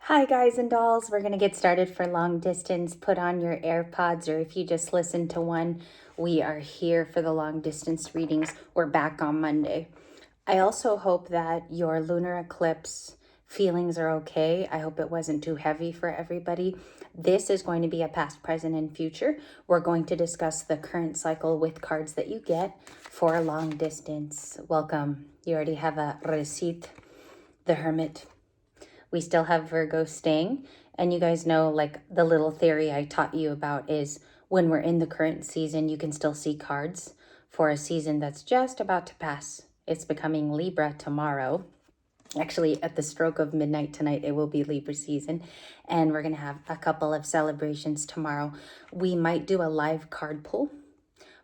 Hi guys and dolls, we're going to get started for long distance. Put on your AirPods, or if you just listen to one, we are here for the long distance readings. We're back on Monday. I also hope that your lunar eclipse feelings are okay. I hope it wasn't too heavy for everybody. This is going to be a past, present, and future. We're going to discuss the current cycle with cards that you get for long distance. Welcome. You already have a receipt, the Hermit. We still have Virgo staying. And you guys know, like, the little theory I taught you about is when we're in the current season, you can still see cards for a season that's just about to pass. It's becoming Libra tomorrow. Actually, at the stroke of midnight tonight, it will be Libra season. And we're going to have a couple of celebrations tomorrow. We might do a live card pull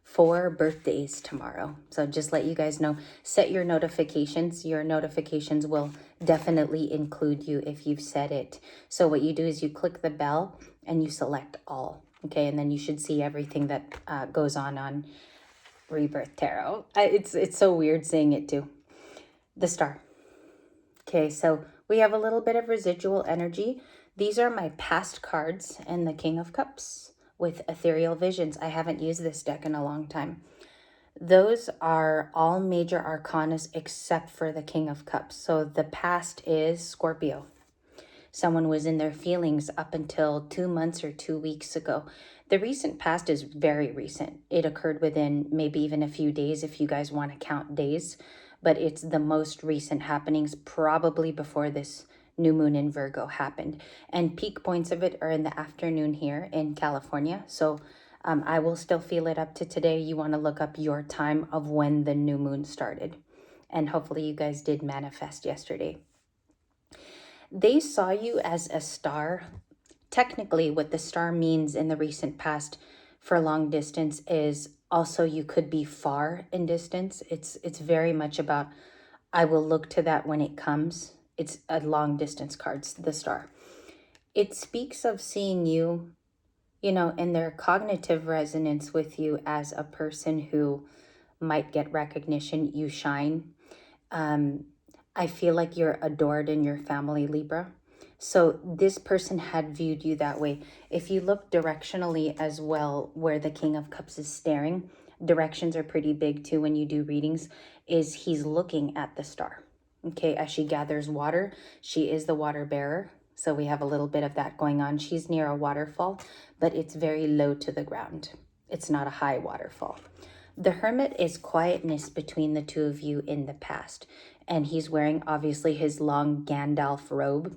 for birthdays tomorrow. So just let you guys know, set your notifications. Your notifications will definitely include you if you've set it. So what you do is you click the bell and you select all. Okay, and then you should see everything that goes on Rebirth Tarot. It's so weird saying it too. The star. Okay, so we have a little bit of residual energy. These are my past cards and the King of Cups with Ethereal Visions. I haven't used this deck in a long time. Those are all major arcanas except for the King of Cups. So the past is Scorpio. Someone was in their feelings up until 2 months or 2 weeks ago. The recent past is very recent. It occurred within maybe even a few days if you guys want to count days, but it's the most recent happenings probably before this new moon in Virgo happened. And peak points of it are in the afternoon here in California. So I will still feel it up to today. You want to look up your time of when the new moon started. And hopefully you guys did manifest yesterday. They saw you as a star. Technically, what the star means in the recent past for long distance is also you could be far in distance. It's very much about, I will look to that when it comes. It's a long distance card, the star. It speaks of seeing you, in their cognitive resonance with you as a person who might get recognition. You shine. I feel like you're adored in your family, Libra. So this person had viewed you that way. If you look directionally as well, where the King of Cups is staring, directions are pretty big too when you do readings, is he's looking at the star. Okay, as she gathers water, she is the water bearer. So we have a little bit of that going on. She's near a waterfall, but it's very low to the ground. It's not a high waterfall. The Hermit is quietness between the two of you in the past. And he's wearing, obviously, his long Gandalf robe.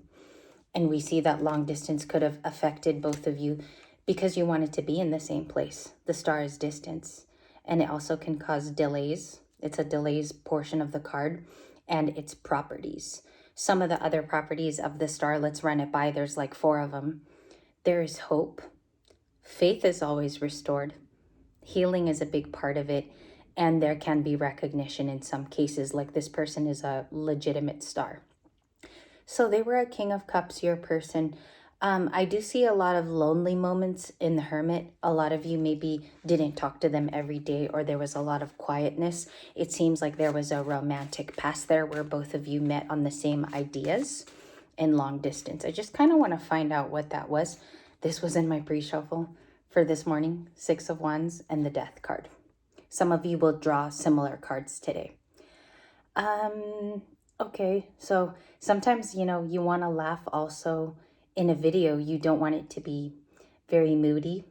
And we see that long distance could have affected both of you because you wanted to be in the same place. The star is distance. And it also can cause delays. It's a delays portion of the card. And its properties. Some of the other properties of the star, let's run it by. There's like 4 of them. There is hope. Faith is always restored. Healing is a big part of it, and there can be recognition in some cases, like this person is a legitimate star. So they were a King of Cups, your person. I do see a lot of lonely moments in the Hermit. A lot of you maybe didn't talk to them every day, or there was a lot of quietness. It seems like there was a romantic past there where both of you met on the same ideas in long distance. I just kind of want to find out what that was. This was in my pre-shuffle for this morning, 6 of Wands and the Death card. Some of you will draw similar cards today. Okay, so sometimes, you want to laugh also in a video. You don't want it to be very moody,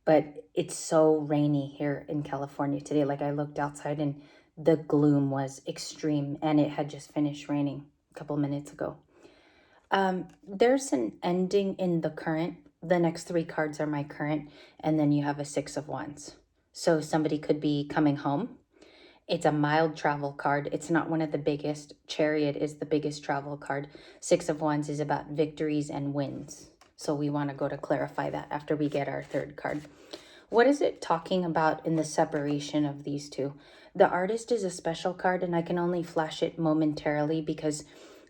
but it's so rainy here in California today. Like, I looked outside and the gloom was extreme, and it had just finished raining a couple minutes ago. There's an ending in the current. The next 3 cards are my current, and then you have a 6 of Wands. So somebody could be coming home. It's a mild travel card. It's not one of the biggest. Chariot is the biggest travel card. 6 of Wands is about victories and wins. So we want to go to clarify that after we get our 3rd card. What is it talking about in the separation of these two? The Artist is a special card, and I can only flash it momentarily because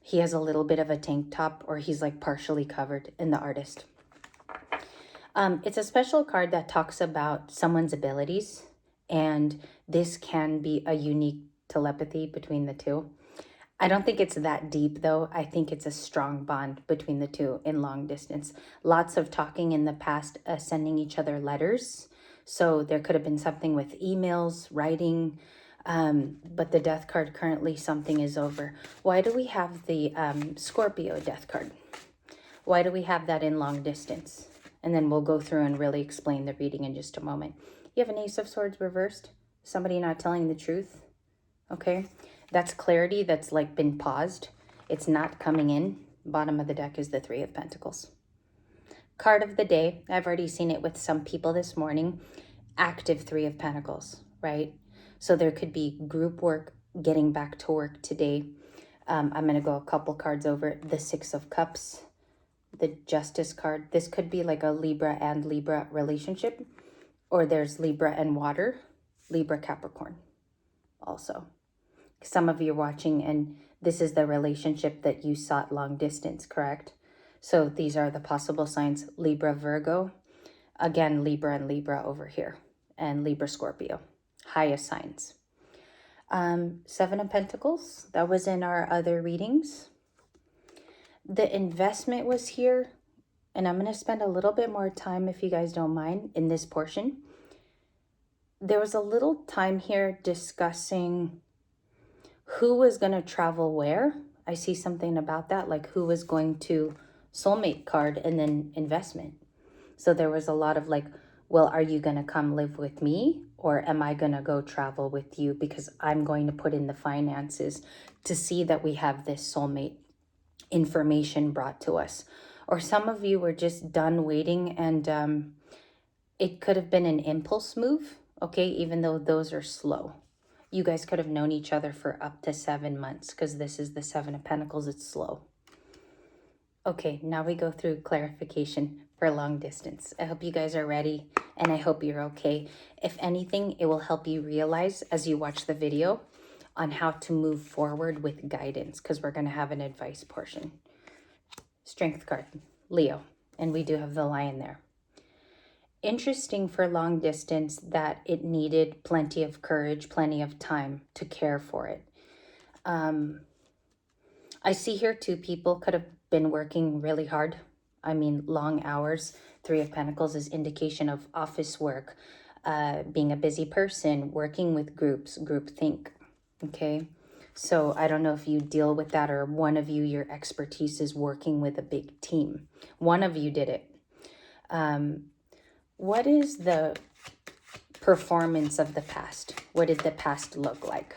he has a little bit of a tank top, or he's like partially covered in the Artist. It's a special card that talks about someone's abilities, and this can be a unique telepathy between the two. I don't think it's that deep though. I think it's a strong bond between the two in long distance. Lots of talking in the past, sending each other letters. So there could have been something with emails, writing, but the death card currently, something is over. Why do we have the Scorpio death card? Why do we have that in long distance? And then we'll go through and really explain the reading in just a moment. You have an Ace of Swords reversed. Somebody not telling the truth. Okay. That's clarity that's like been paused. It's not coming in. Bottom of the deck is the Three of Pentacles. Card of the day. I've already seen it with some people this morning. Active Three of Pentacles, right? So there could be group work, getting back to work today. I'm going to go a couple cards over. The Six of Cups, the Justice card. This could be like a Libra and Libra relationship, or there's Libra and water, Libra Capricorn also. Some of you are watching and this is the relationship that you sought long distance, correct? So these are the possible signs. Libra, Virgo, again, Libra and Libra over here, and Libra, Scorpio, highest signs. Seven of Pentacles, that was in our other readings. The investment was here, and I'm going to spend a little bit more time, if you guys don't mind, in this portion. There was a little time here discussing who was going to travel where. I see something about that, like who was going to soulmate card and then investment. So there was a lot of like, well, are you going to come live with me, or am I going to go travel with you because I'm going to put in the finances to see that we have this soulmate information brought to us. Or some of you were just done waiting, and it could have been an impulse move, okay, even though those are slow. You guys could have known each other for up to 7 months because this is the Seven of Pentacles. It's slow. Okay, now we go through clarification for long distance. I hope you guys are ready and I hope you're okay. If anything, it will help you realize as you watch the video on how to move forward with guidance, because we're going to have an advice portion. Strength card, Leo, and we do have the lion there. Interesting for long distance that it needed plenty of courage, plenty of time to care for it. I see here two people could have been working really hard. I mean, long hours. Three of Pentacles is indication of office work, being a busy person, working with groups, groupthink. Okay, so I don't know if you deal with that, or one of you, your expertise is working with a big team. One of you did it. What is the performance of the past? What did the past look like?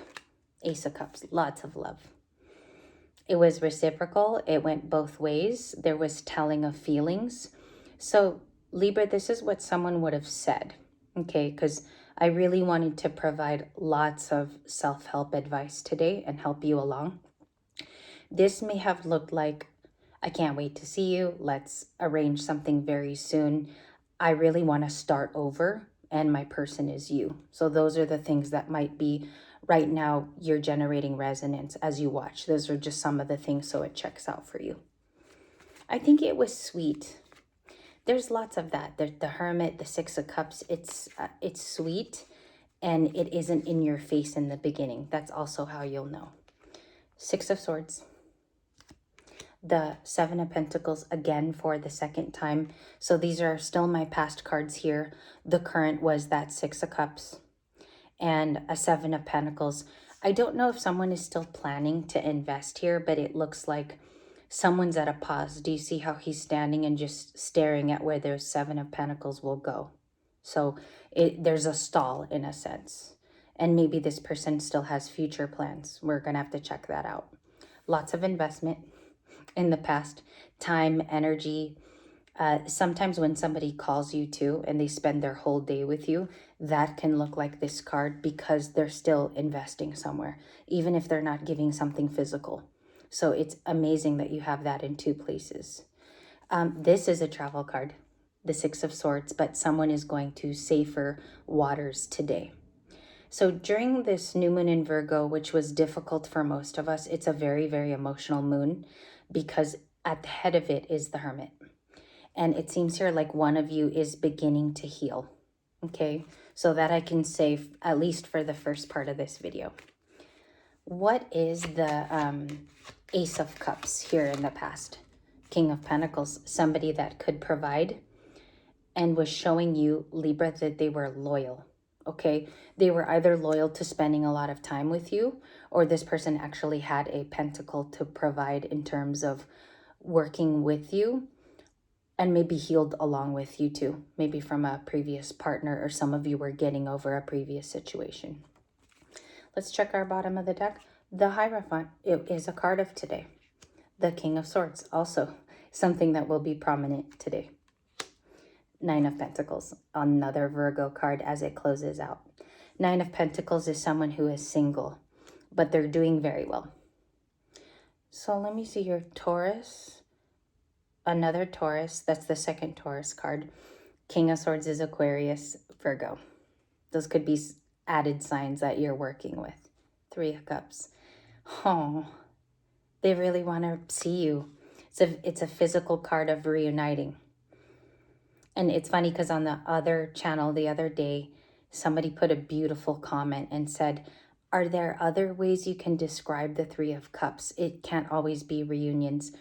Ace of Cups, lots of love. It was reciprocal. It went both ways. There was telling of feelings. So Libra, this is what someone would have said, okay? Because I really wanted to provide lots of self-help advice today and help you along. This may have looked like, I can't wait to see you. Let's arrange something very soon. I really want to start over, and my person is you. So those are the things that might be right now you're generating resonance as you watch. Those are just some of the things, so it checks out for you. I think it was sweet. There's lots of that. The Hermit, the Six of Cups, it's sweet, and it isn't in your face in the beginning. That's also how you'll know. Six of Swords. The Seven of Pentacles again for the second time. So these are still my past cards here. The current was that Six of Cups and a Seven of Pentacles. I don't know if someone is still planning to invest here, but it looks like someone's at a pause. Do you see how he's standing and just staring at where their Seven of Pentacles will go? So there's a stall in a sense. And maybe this person still has future plans. We're going to have to check that out. Lots of investment in the past, time, energy. Sometimes when somebody calls you too and they spend their whole day with you, that can look like this card because they're still investing somewhere, even if they're not giving something physical. So it's amazing that you have that in two places. This is a travel card, the Six of Swords, but someone is going to safer waters today. So during this new moon in Virgo, which was difficult for most of us, it's a very, very emotional moon because at the head of it is the Hermit. And it seems here like one of you is beginning to heal. Okay, so that I can say at least for the first part of this video. What is the Ace of Cups here in the past? King of Pentacles, somebody that could provide and was showing you, Libra, that they were loyal. Okay, they were either loyal to spending a lot of time with you, or this person actually had a pentacle to provide in terms of working with you and maybe healed along with you too, maybe from a previous partner, or some of you were getting over a previous situation. Let's check our bottom of the deck. The Hierophant, it is a card of today. The King of Swords, also something that will be prominent today. Nine of Pentacles, another Virgo card as it closes out. Nine of Pentacles is someone who is single, but they're doing very well. So let me see your Taurus. Another Taurus, that's the second Taurus card. King of Swords is Aquarius, Virgo. Those could be added signs that you're working with. Three of Cups. Oh, they really want to see you. It's a physical card of reuniting. And it's funny because on the other channel the other day, somebody put a beautiful comment and said, are there other ways you can describe the Three of Cups? It can't always be reunions.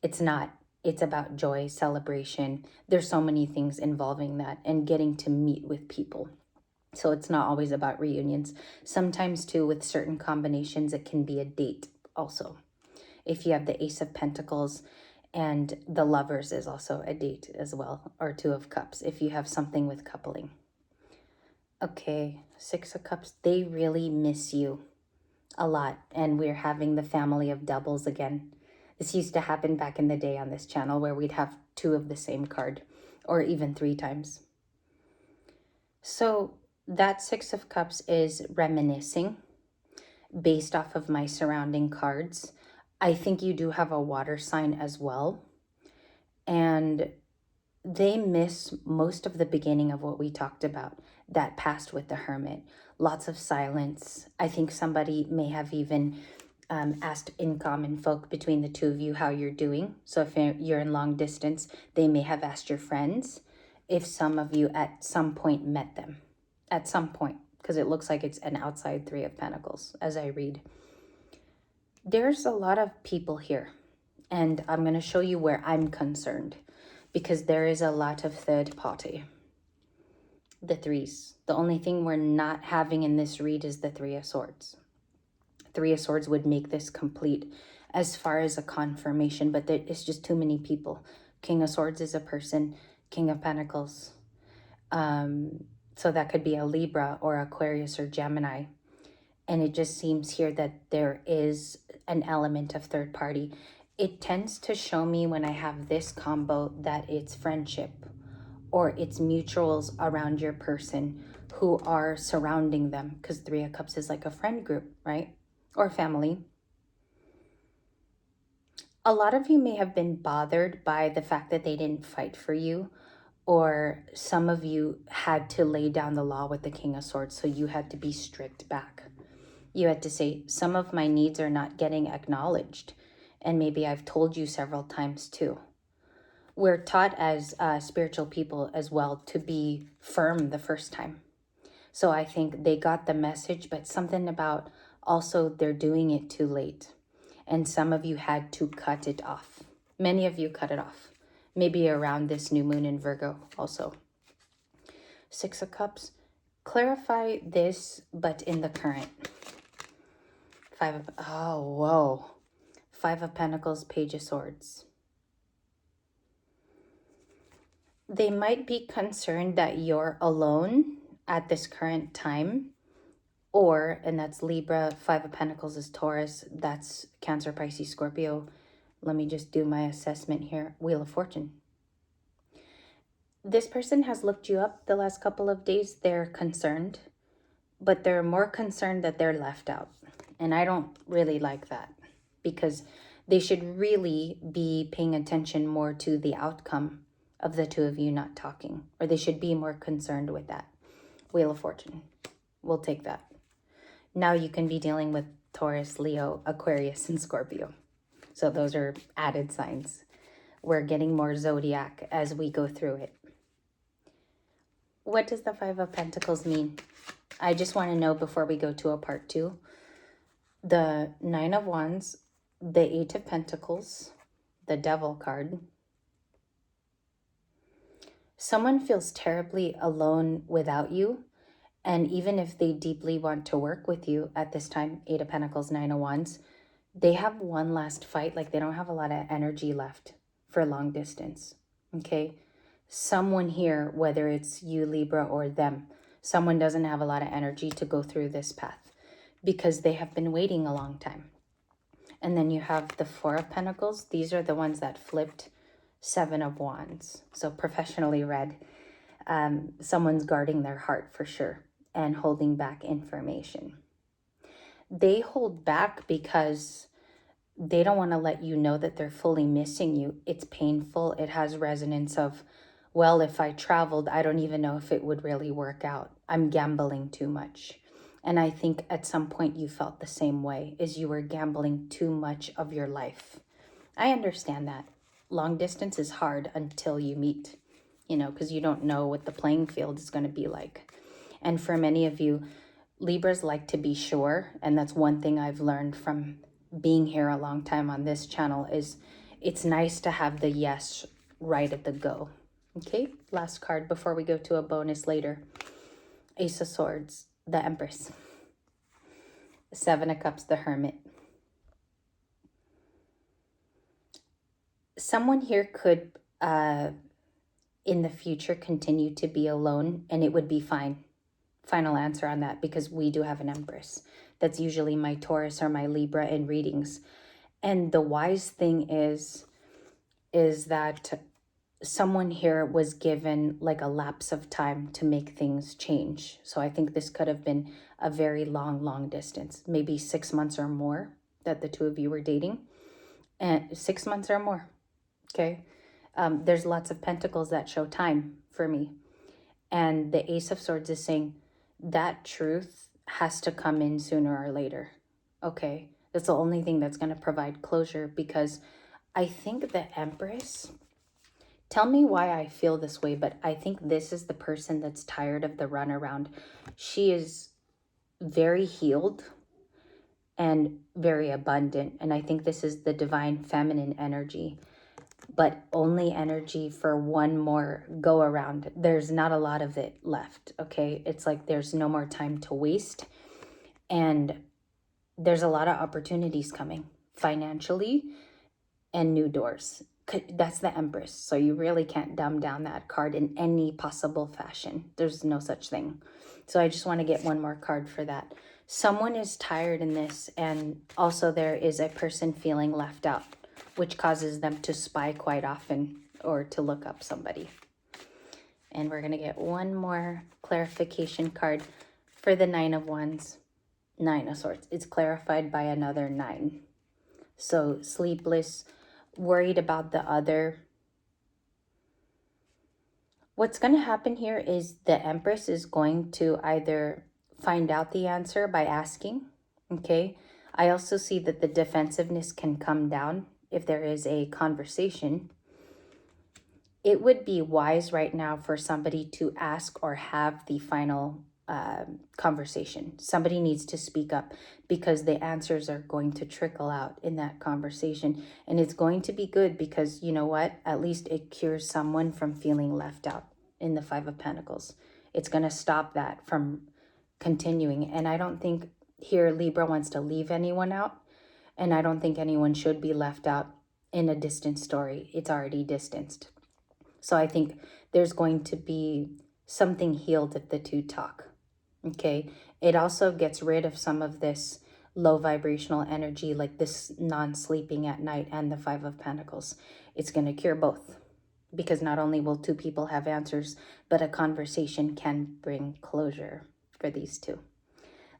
It's not. It's about joy, celebration. There's so many things involving that, and getting to meet with people. So it's not always about reunions. Sometimes too, with certain combinations, it can be a date also. If you have the Ace of Pentacles, and the Lovers is also a date as well, or Two of Cups, if you have something with coupling. Okay, Six of Cups, they really miss you a lot, and we're having the family of doubles again. This used to happen back in the day on this channel where we'd have two of the same card, or even three times. So that Six of Cups is reminiscing based off of my surrounding cards. I think you do have a water sign as well. And they miss most of the beginning of what we talked about, that past with the Hermit. Lots of silence. I think somebody may have even asked in common folk between the two of you how you're doing. So if you're in long distance, they may have asked your friends if some of you at some point met them. At some point, because it looks like it's an outside Three of Pentacles as I read. There's a lot of people here, and I'm going to show you where I'm concerned, because there is a lot of third party. The threes. The only thing we're not having in this read is the Three of Swords. Three of Swords would make this complete as far as a confirmation, but it's just too many people. King of Swords is a person. King of Pentacles. So that could be a Libra or Aquarius or Gemini. And it just seems here that there is an element of third party. It tends to show me when I have this combo that it's friendship or it's mutuals around your person who are surrounding them, because Three of Cups is like a friend group, right? Or family. A lot of you may have been bothered by the fact that they didn't fight for you, or some of you had to lay down the law with the King of Swords, so you had to be strict back. You had to say, some of my needs are not getting acknowledged. And maybe I've told you several times too. We're taught as spiritual people as well to be firm the first time. So I think they got the message, but something about also they're doing it too late. And some of you had to cut it off. Many of you cut it off. Maybe around this new moon in Virgo also. Six of Cups. Clarify this, but in the current. Oh, whoa. Five of Pentacles, Page of Swords. They might be concerned that you're alone at this current time, or, and that's Libra, Five of Pentacles is Taurus, that's Cancer, Pisces, Scorpio. Let me just do my assessment here. Wheel of Fortune. This person has looked you up the last couple of days. They're concerned, but they're more concerned that they're left out. And I don't really like that, because they should really be paying attention more to the outcome of the two of you not talking, or they should be more concerned with that. Wheel of Fortune. We'll take that. Now you can be dealing with Taurus, Leo, Aquarius, and Scorpio. So those are added signs. We're getting more zodiac as we go through it. What does the Five of Pentacles mean? I just want to know before we go to a part two. The Nine of Wands, the Eight of Pentacles, the Devil card. Someone feels terribly alone without you. And even if they deeply want to work with you at this time, Eight of Pentacles, Nine of Wands, they have one last fight. Like they don't have a lot of energy left for long distance. Okay. Someone here, whether it's you, Libra, or them, someone doesn't have a lot of energy to go through this path because they have been waiting a long time. And then you have the Four of Pentacles. These are the ones that flipped Seven of Wands. So professionally read. Someone's guarding their heart for sure and holding back information. They hold back because they don't want to let you know that they're fully missing you. It's painful. It has resonance of, well, if I traveled, I don't even know if it would really work out. I'm gambling too much. And I think at some point you felt the same way, is you were gambling too much of your life. I understand that. Long distance is hard until you meet, because you don't know what the playing field is going to be like. And for many of you, Libras like to be sure. And that's one thing I've learned from being here a long time on this channel is it's nice to have the yes right at the go. Okay, last card before we go to a bonus later. Ace of Swords, the Empress. Seven of Cups, the Hermit. Someone here could, in the future, continue to be alone, and it would be fine. Final answer on that, because we do have an Empress. That's usually my Taurus or my Libra in readings. And the wise thing is that someone here was given like a lapse of time to make things change. So I think this could have been a very long distance, maybe 6 months or more that the two of you were dating, and 6 months or more. Okay. There's lots of pentacles that show time for me. And the Ace of Swords is saying that truth has to come in sooner or later. Okay. That's the only thing that's going to provide closure, because I think the Empress, tell me why I feel this way, but I think this is the person that's tired of the runaround. She is very healed and very abundant. And I think this is the divine feminine energy, but only energy for one more go around. There's not a lot of it left. Okay. It's like there's no more time to waste. And there's a lot of opportunities coming financially and new doors. That's the Empress. So you really can't dumb down that card in any possible fashion. There's no such thing. So I just want to get one more card for that. Someone is tired in this, and also there is a person feeling left out, which causes them to spy quite often or to look up somebody. And we're going to get one more clarification card for the Nine of Wands, Nine of Swords. It's clarified by another 9. So sleepless, worried about the other. What's going to happen here is the Empress is going to either find out the answer by asking. Okay. I also see that the defensiveness can come down if there is a conversation. It would be wise right now for somebody to ask or have the final conversation. Somebody needs to speak up, because the answers are going to trickle out in that conversation. And it's going to be good, because you know what? At least it cures someone from feeling left out in the Five of Pentacles. It's going to stop that from continuing. And I don't think here Libra wants to leave anyone out. And I don't think anyone should be left out in a distant story. It's already distanced. So I think there's going to be something healed if the two talk. Okay. It also gets rid of some of this low vibrational energy, like this non-sleeping at night and the Five of Pentacles. It's going to cure both, because not only will two people have answers, but a conversation can bring closure for these two.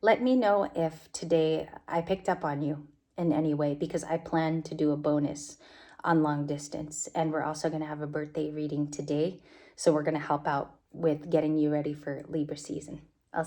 Let me know if today I picked up on you in any way, because I plan to do a bonus on long distance. And we're also going to have a birthday reading today. So we're going to help out with getting you ready for Libra season. I'll see